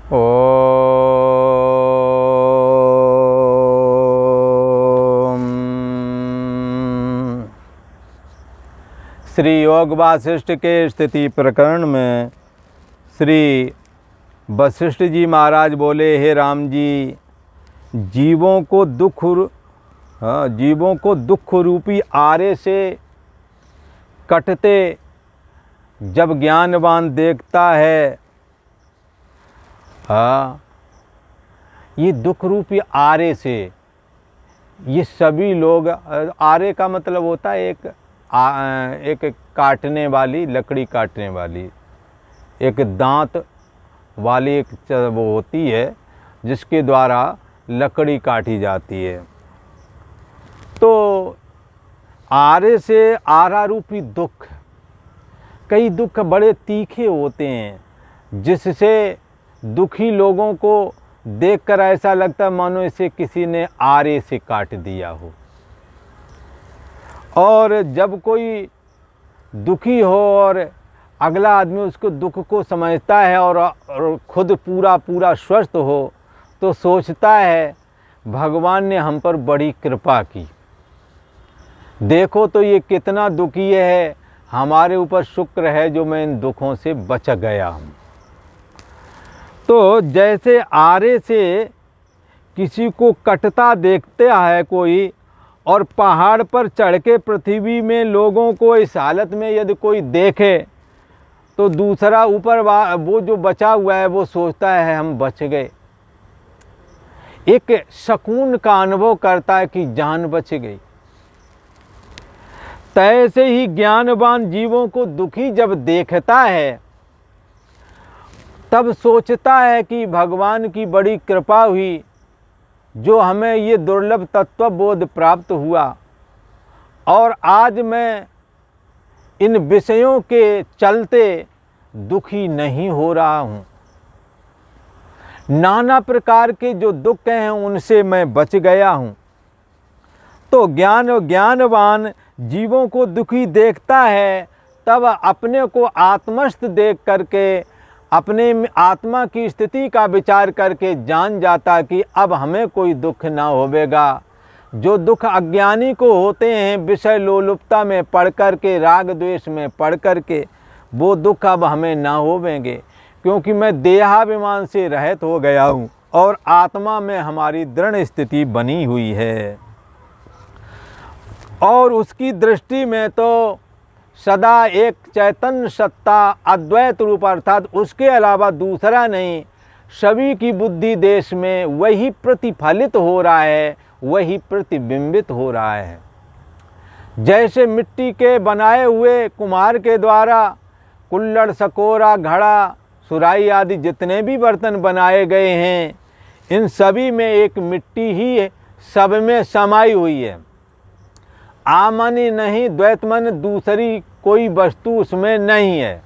ओम। श्री योग वासिष्ठ के स्थिति प्रकरण में श्री वशिष्ठ जी महाराज बोले, हे राम जी, जीवों को दुख रूपी आरे से कटते जब ज्ञानवान देखता है, ये दुख रूपी आरे से, ये सभी लोग, आरे का मतलब होता है एक काटने वाली, लकड़ी काटने वाली, एक दांत वाली एक वो होती है जिसके द्वारा लकड़ी काटी जाती है। तो आरे से आरा रूपी दुख, कई दुख बड़े तीखे होते हैं जिससे दुखी लोगों को देखकर ऐसा लगता है मानो इसे किसी ने आरे से काट दिया हो। और जब कोई दुखी हो और अगला आदमी उसको दुख को समझता है और खुद पूरा स्वस्थ हो, तो सोचता है भगवान ने हम पर बड़ी कृपा की, देखो तो ये कितना दुखी है, हमारे ऊपर शुक्र है जो मैं इन दुखों से बच गया हूँ। तो जैसे आरे से किसी को कटता देखते है कोई, और पहाड़ पर चढ़ के पृथ्वी में लोगों को इस हालत में यदि कोई देखे, तो दूसरा ऊपर वो जो बचा हुआ है वो सोचता है हम बच गए, एक सुकून का अनुभव करता है कि जान बच गई। तैसे ही ज्ञानवान जीवों को दुखी जब देखता है, तब सोचता है कि भगवान की बड़ी कृपा हुई जो हमें ये दुर्लभ तत्वबोध प्राप्त हुआ, और आज मैं इन विषयों के चलते दुखी नहीं हो रहा हूँ, नाना प्रकार के जो दुख हैं उनसे मैं बच गया हूँ। तो ज्ञानवान जीवों को दुखी देखता है, तब अपने को आत्मस्थ देख करके, अपने आत्मा की स्थिति का विचार करके जान जाता कि अब हमें कोई दुख ना होवेगा। जो दुख अज्ञानी को होते हैं विषय लोलुपता में पढ़ करके, राग द्वेष में पढ़ करके, वो दुख अब हमें ना होवेंगे, क्योंकि मैं देहाभिमान से रहित हो गया हूँ और आत्मा में हमारी दृढ़ स्थिति बनी हुई है। और उसकी दृष्टि में तो सदा एक चैतन्य सत्ता अद्वैत रूप, अर्थात उसके अलावा दूसरा नहीं, सभी की बुद्धि देश में वही प्रतिफलित हो रहा है, वही प्रतिबिंबित हो रहा है। जैसे मिट्टी के बनाए हुए कुम्हार के द्वारा कुल्हड़, सकोरा, घड़ा, सुराही आदि जितने भी बर्तन बनाए गए हैं, इन सभी में एक मिट्टी ही सब में समाई हुई है। आमनी नहीं, द्वैत मन दूसरी कोई वस्तु उसमें नहीं है।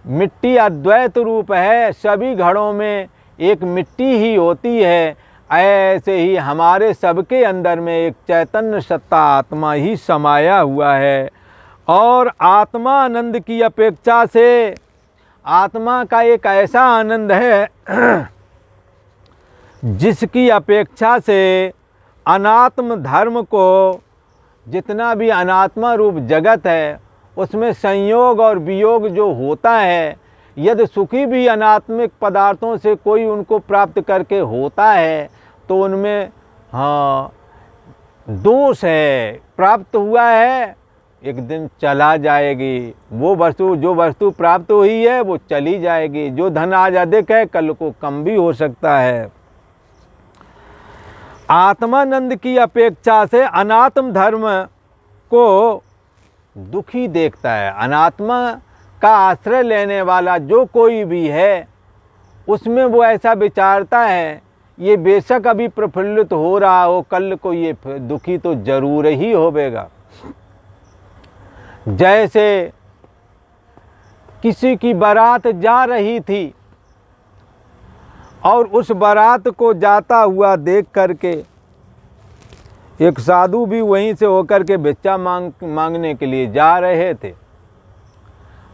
मिट्टी अद्वैत रूप है, सभी घड़ों में एक मिट्टी ही होती है। ऐसे ही हमारे सबके अंदर में एक चैतन्य सत्ता आत्मा ही समाया हुआ है। और आत्मा आनंद की अपेक्षा से, आत्मा का एक ऐसा आनंद है जिसकी अपेक्षा से अनात्म धर्म को, जितना भी अनात्मा रूप जगत है उसमें संयोग और वियोग जो होता है, यदि सुखी भी अनात्मिक पदार्थों से कोई उनको प्राप्त करके होता है तो उनमें दोष है, प्राप्त हुआ है एक दिन चला जाएगी। वो वस्तु, जो वस्तु प्राप्त हुई है वो चली जाएगी। जो धन आज अधिक है कल को कम भी हो सकता है। आत्मानंद की अपेक्षा से अनात्म धर्म को दुखी देखता है। अनात्मा का आश्रय लेने वाला जो कोई भी है उसमें वो ऐसा विचारता है, ये बेशक अभी प्रफुल्लित हो रहा हो, कल को ये दुखी तो जरूर ही होवेगा। जैसे किसी की बारात जा रही थी और उस बारात को जाता हुआ देख करके एक साधु भी वहीं से होकर के भिक्षा मांगने के लिए जा रहे थे।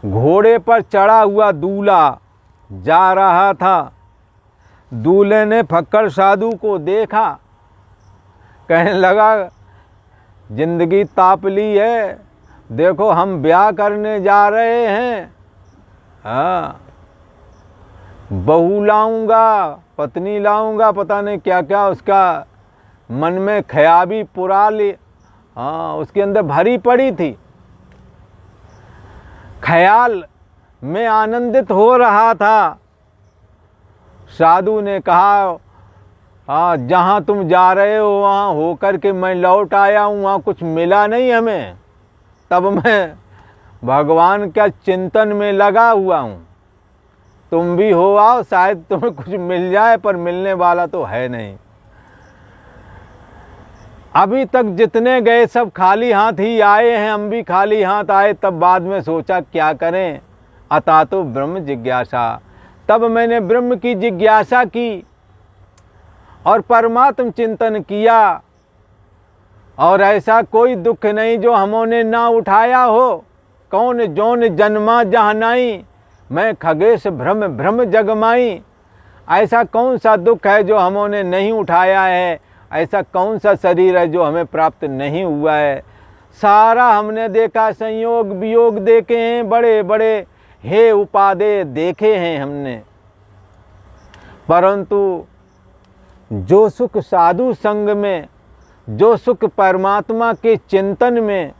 घोड़े पर चढ़ा हुआ दूल्हा जा रहा था दूल्हे ने फक्कड़ साधु को देखा, कहने लगा जिंदगी ताप ली है, देखो हम ब्याह करने जा रहे हैं, हाँ बहू लाऊंगा, पत्नी लाऊंगा, पता नहीं क्या क्या उसका मन में ख्याबी पुरा ली, हाँ उसके अंदर भरी पड़ी थी। ख्याल में आनंदित हो रहा था। साधु ने कहा हाँ जहाँ तुम जा रहे हो वहाँ हो कर के मैं लौट आया हूँ, वहाँ कुछ मिला नहीं हमें, तब मैं भगवान का चिंतन में लगा हुआ हूँ, तुम भी हो आओ, शायद तुम्हें कुछ मिल जाए, पर मिलने वाला तो है नहीं। अभी तक जितने गए सब खाली हाथ ही आए हैं, हम भी खाली हाथ आए। तब बाद में सोचा क्या करें, अता तो ब्रह्म जिज्ञासा, तब मैंने ब्रह्म की जिज्ञासा की और परमात्म चिंतन किया, और ऐसा कोई दुख नहीं जो हमों ना उठाया हो। कौन जौन जन्मा जहाँ नाई, मैं खगेश भ्रम भ्रम जगमाई। ऐसा कौन सा दुख है जो हमों ने नहीं उठाया है, ऐसा कौन सा शरीर है जो हमें प्राप्त नहीं हुआ है। सारा हमने देखा, संयोग वियोग देखे हैं, बड़े बड़े हे उपादेय देखे हैं हमने, परंतु जो सुख साधु संग में, जो सुख परमात्मा के चिंतन में,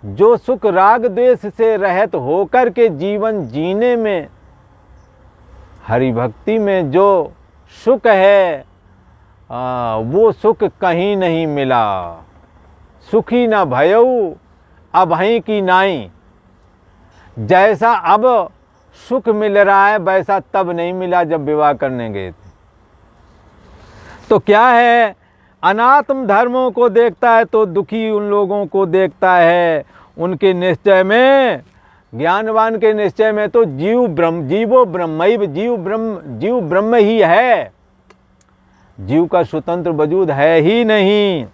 जो सुख राग द्वेष से रहित होकर के जीवन जीने में, हरि भक्ति में जो सुख है वो सुख कहीं नहीं मिला। सुखी न भयऊ अभई की नाई, जैसा अब सुख मिल रहा है वैसा तब नहीं मिला जब विवाह करने गए थे। तो क्या है, अनात्म धर्मों को देखता है तो दुखी उन लोगों को देखता है। उनके निश्चय में, ज्ञानवान के निश्चय में तो जीव ब्रह्म, जीवो ब्रह्मैव, जीव ब्रह्म ही है, जीव का स्वतंत्र वजूद है ही नहीं।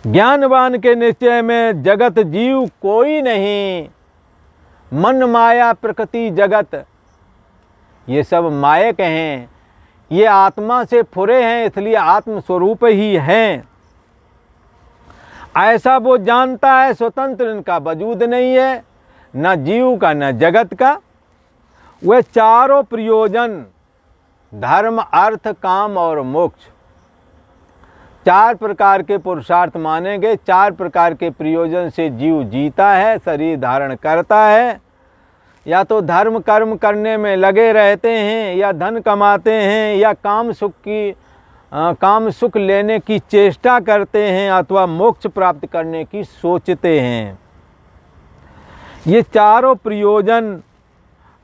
ज्ञानवान के निश्चय में जगत जीव कोई नहीं, मन माया प्रकृति जगत ये सब मायक हैं, ये आत्मा से फुरे हैं, इसलिए आत्म स्वरूप ही हैं। ऐसा वो जानता है, स्वतंत्र इनका वजूद नहीं है, न जीव का न जगत का। वह चारों प्रयोजन धर्म अर्थ काम और मोक्ष, चार प्रकार के पुरुषार्थ माने गए, चार प्रकार के प्रयोजन से जीव जीता है, शरीर धारण करता है। या तो धर्म कर्म करने में लगे रहते हैं, या धन कमाते हैं, या काम सुख लेने की चेष्टा करते हैं, अथवा मोक्ष प्राप्त करने की सोचते हैं। ये चारों प्रयोजन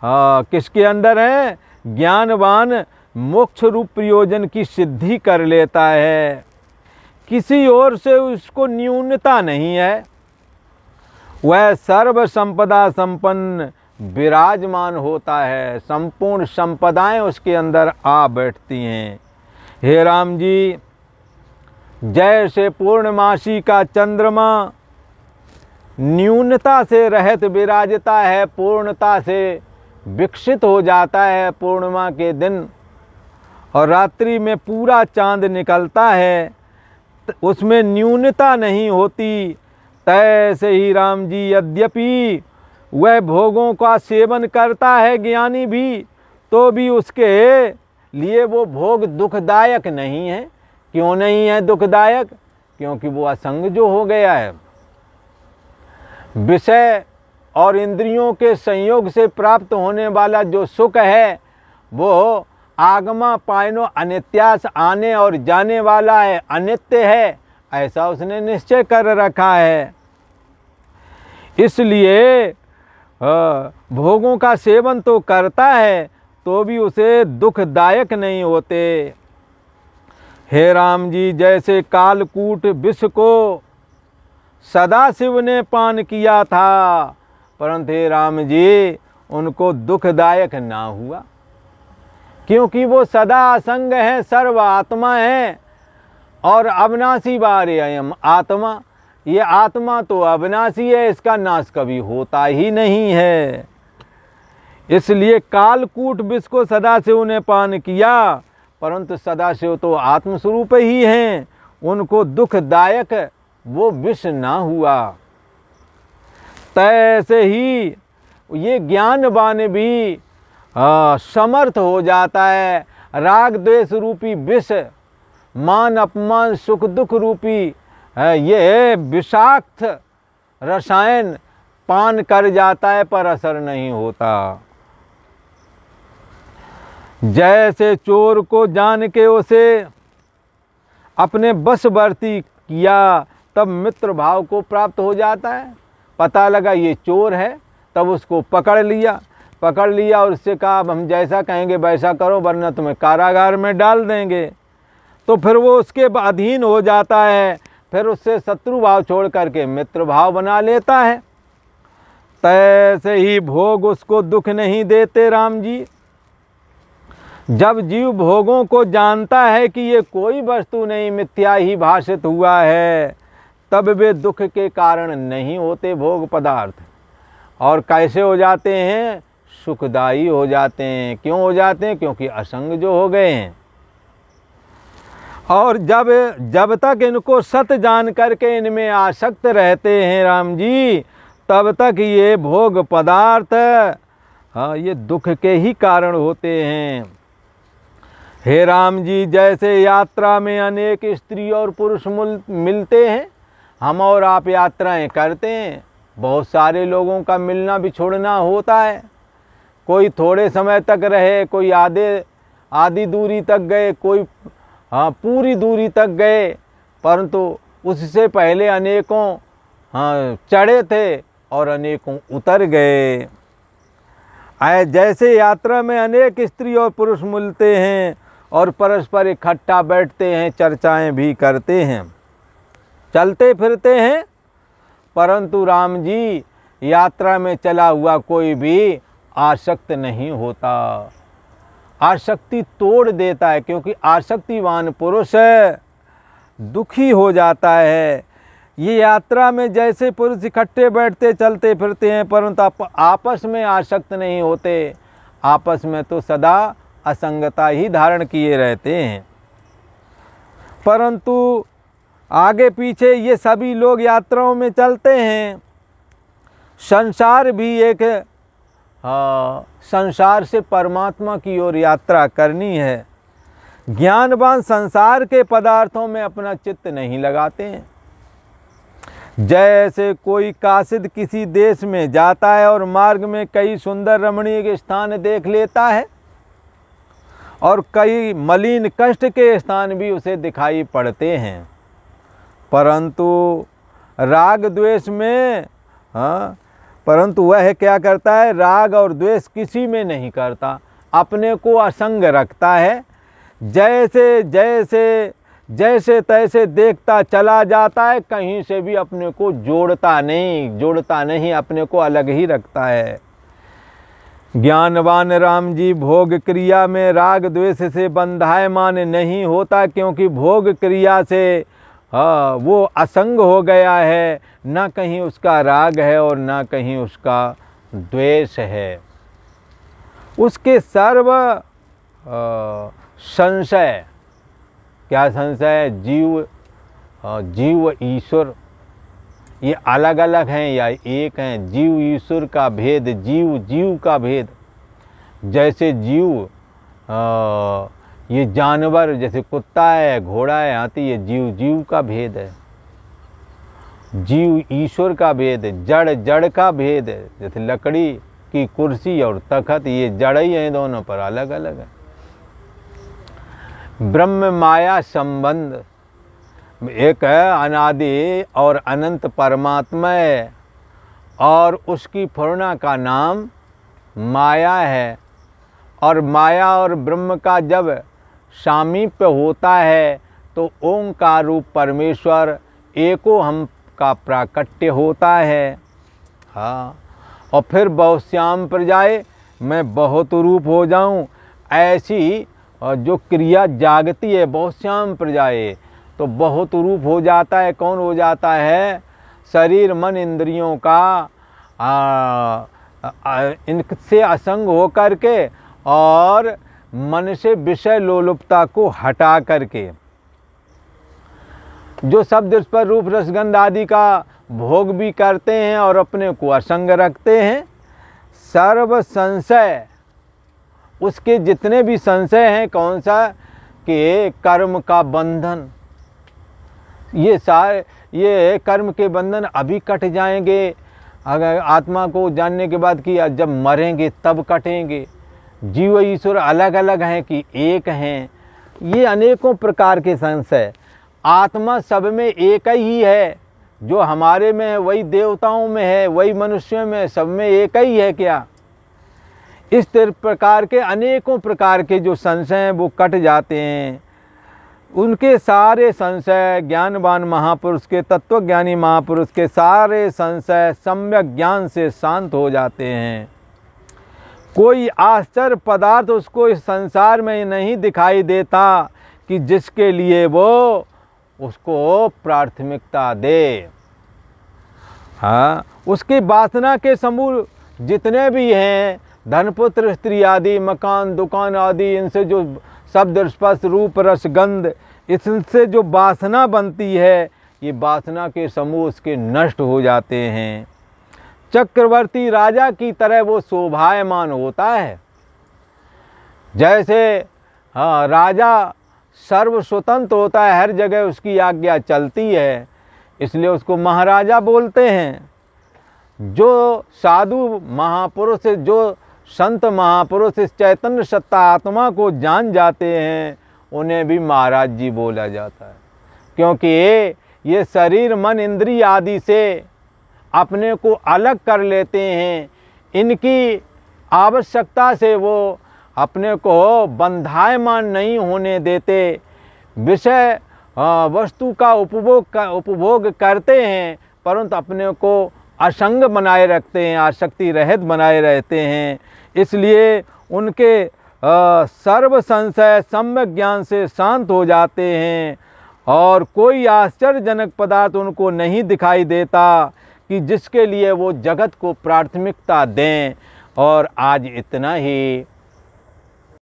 किसके अंदर है? ज्ञानवान मोक्ष रूप प्रयोजन की सिद्धि कर लेता है, किसी और से उसको न्यूनता नहीं है। वह सर्व संपदा संपन्न विराजमान होता है, संपूर्ण संपदाएं उसके अंदर आ बैठती हैं। हे राम जी, जैसे पूर्णमासी का चंद्रमा न्यूनता से रहित विराजता है, पूर्णता से विकसित हो जाता है पूर्णिमा के दिन, और रात्रि में पूरा चांद निकलता है, उसमें न्यूनता नहीं होती। तैसे ही राम जी, यद्यपि वह भोगों का सेवन करता है ज्ञानी भी, तो भी उसके लिए वो भोग दुखदायक नहीं है। क्यों नहीं है दुखदायक? क्योंकि वो असंग जो हो गया है। विषय और इंद्रियों के संयोग से प्राप्त होने वाला जो सुख है वो आगमा पायनो अनित्यास, आने और जाने वाला है, अनित्य है, ऐसा उसने निश्चय कर रखा है। इसलिए भोगों का सेवन तो करता है तो भी उसे दुखदायक नहीं होते। हे राम जी, जैसे कालकूट विष को सदाशिव ने पान किया था, परंतु हे राम जी उनको दुखदायक ना हुआ, क्योंकि वो सदा असंग है, सर्व आत्मा है और अविनाशी बारे अयम आत्मा। ये आत्मा तो अविनाशी है, इसका नाश कभी होता ही नहीं है। इसलिए कालकूट विष को सदाशिव ने पान किया, परंतु सदाशिव तो आत्मस्वरूप ही हैं, उनको दुखदायक वो विष ना हुआ। तैसे ही ये ज्ञानवान भी समर्थ हो जाता है राग द्वेष रूपी विष, मान अपमान सुख दुख रूपी ये विषाक्त रसायन पान कर जाता है, पर असर नहीं होता। जैसे चोर को जान के उसे अपने बशवर्ती किया, तब मित्र भाव को प्राप्त हो जाता है। पता लगा ये चोर है, तब उसको पकड़ लिया और उससे कहा अब हम जैसा कहेंगे वैसा करो, वरना तुम्हें कारागार में डाल देंगे। तो फिर वो उसके अधीन हो जाता है, फिर उससे शत्रु भाव छोड़ करके मित्र भाव बना लेता है। तैसे ही भोग उसको दुख नहीं देते राम जी। जब जीव भोगों को जानता है कि ये कोई वस्तु नहीं, मिथ्या ही भाषित हुआ है, तब वे दुख के कारण नहीं होते भोग पदार्थ। और कैसे हो जाते हैं? सुखदायी हो जाते हैं। क्यों हो जाते हैं? क्योंकि असंग जो हो गए हैं। और जब तक इनको सत जान करके इनमें आसक्त रहते हैं राम जी, तब तक ये भोग पदार्थ ये दुख के ही कारण होते हैं। हे राम जी, जैसे यात्रा में अनेक स्त्री और पुरुष मिलते हैं, हम और आप यात्राएं करते हैं, बहुत सारे लोगों का मिलना बिछोड़ना होता है। कोई थोड़े समय तक रहे, कोई आधी दूरी तक गए, कोई पूरी दूरी तक गए, परंतु उससे पहले अनेकों चढ़े थे और अनेकों उतर गए। जैसे यात्रा में अनेक स्त्री और पुरुष मिलते हैं और परस्पर इकट्ठा बैठते हैं, चर्चाएं भी करते हैं, चलते फिरते हैं, परंतु राम जी यात्रा में चला हुआ कोई भी आसक्त नहीं होता। आसक्ति तोड़ देता है, क्योंकि आसक्तिवान पुरुष दुखी हो जाता है। ये यात्रा में जैसे पुरुष इकट्ठे बैठते चलते फिरते हैं, परंतु आपस में आसक्त नहीं होते, आपस में तो सदा असंगता ही धारण किए रहते हैं। परंतु आगे पीछे ये सभी लोग यात्राओं में चलते हैं। संसार भी एक संसार से परमात्मा की ओर यात्रा करनी है। ज्ञानवान संसार के पदार्थों में अपना चित्त नहीं लगाते हैं। जैसे कोई कासिद किसी देश में जाता है और मार्ग में कई सुंदर रमणीय स्थान देख लेता है और कई मलिन कष्ट के स्थान भी उसे दिखाई पड़ते हैं, परंतु राग द्वेष में परंतु वह क्या करता है? राग और द्वेष किसी में नहीं करता, अपने को असंग रखता है। जैसे तैसे देखता चला जाता है, कहीं से भी अपने को जोड़ता नहीं, अपने को अलग ही रखता है। ज्ञानवान राम जी भोग क्रिया में राग द्वेष से बंधायमान नहीं होता, क्योंकि भोग क्रिया से वो असंग हो गया है। ना कहीं उसका राग है और ना कहीं उसका द्वेष है। उसके सर्व संशय, क्या संशय? जीव ईश्वर ये अलग अलग हैं या एक हैं? जीव ईश्वर का भेद, जीव का भेद। जैसे जीव ये जानवर, जैसे कुत्ता है, घोड़ा है, हाथी, ये जीव का भेद है। जीव ईश्वर का भेद है। जड़ का भेद है। जैसे लकड़ी की कुर्सी और तखत, ये जड़ ही हैं, दोनों पर अलग अलग है। ब्रह्म माया संबंध एक है, अनादि और अनंत परमात्मा है, और उसकी पूर्णा का नाम माया है। और माया और ब्रह्म का जब सामीप्य होता है तो ओंकार रूप परमेश्वर एको हम का प्राकट्य होता है। हाँ, और फिर बहुश्याम प्रजाए, मैं बहुत रूप हो जाऊं, ऐसी जो क्रिया जागती है बहुश्याम प्रजाए, तो बहुत रूप हो जाता है। कौन हो जाता है? शरीर मन इंद्रियों का इनसे असंग हो करके और मन से विषय लोलुपता को हटा करके जो शब्द स्पर्श रूप रसगंध आदि का भोग भी करते हैं और अपने को असंग रखते हैं, सर्व संशय, उसके जितने भी संशय हैं, कौन सा, कि कर्म का बंधन, ये कर्म के बंधन अभी कट जाएंगे, अगर आत्मा को जानने के बाद कि जब मरेंगे तब कटेंगे। जीव ईश्वर अलग अलग हैं कि एक हैं, ये अनेकों प्रकार के संशय। आत्मा सब में एक ही है, जो हमारे में है वही देवताओं में है, वही मनुष्यों में है, सब में एक ही है क्या। इस प्रकार के अनेकों प्रकार के जो संशय हैं वो कट जाते हैं। उनके सारे संशय ज्ञानवान महापुरुष के, तत्वज्ञानी महापुरुष के सारे संशय सम्यक ज्ञान से शांत हो जाते हैं। कोई आश्चर्य पदार्थ उसको इस संसार में नहीं दिखाई देता कि जिसके लिए वो उसको प्राथमिकता दे। हाँ, उसकी वासना के समूह जितने भी हैं, धनपुत्र स्त्री आदि, मकान दुकान आदि, इनसे जो शब्द स्पर्श रूप रस गंध, इससे जो वासना बनती है, ये वासना के समूह उसके नष्ट हो जाते हैं। चक्रवर्ती राजा की तरह वो शोभायमान होता है। जैसे राजा सर्व स्वतंत्र होता है, हर जगह उसकी आज्ञा चलती है, इसलिए उसको महाराजा बोलते हैं। जो साधु महापुरुष, जो संत महापुरुष इस चैतन्य सत्ता आत्मा को जान जाते हैं, उन्हें भी महाराज जी बोला जाता है, क्योंकि ये शरीर मन इंद्रिय आदि से अपने को अलग कर लेते हैं। इनकी आवश्यकता से वो अपने को बंधायमान नहीं होने देते, विषय वस्तु का उपभोग करते हैं, परंतु अपने को असंग बनाए रखते हैं, आसक्ति रहित बनाए रहते हैं। इसलिए उनके सर्व संशय सम्यक ज्ञान से शांत हो जाते हैं और कोई आश्चर्यजनक पदार्थ उनको नहीं दिखाई देता कि जिसके लिए वो जगत को प्राथमिकता दें। और आज इतना ही।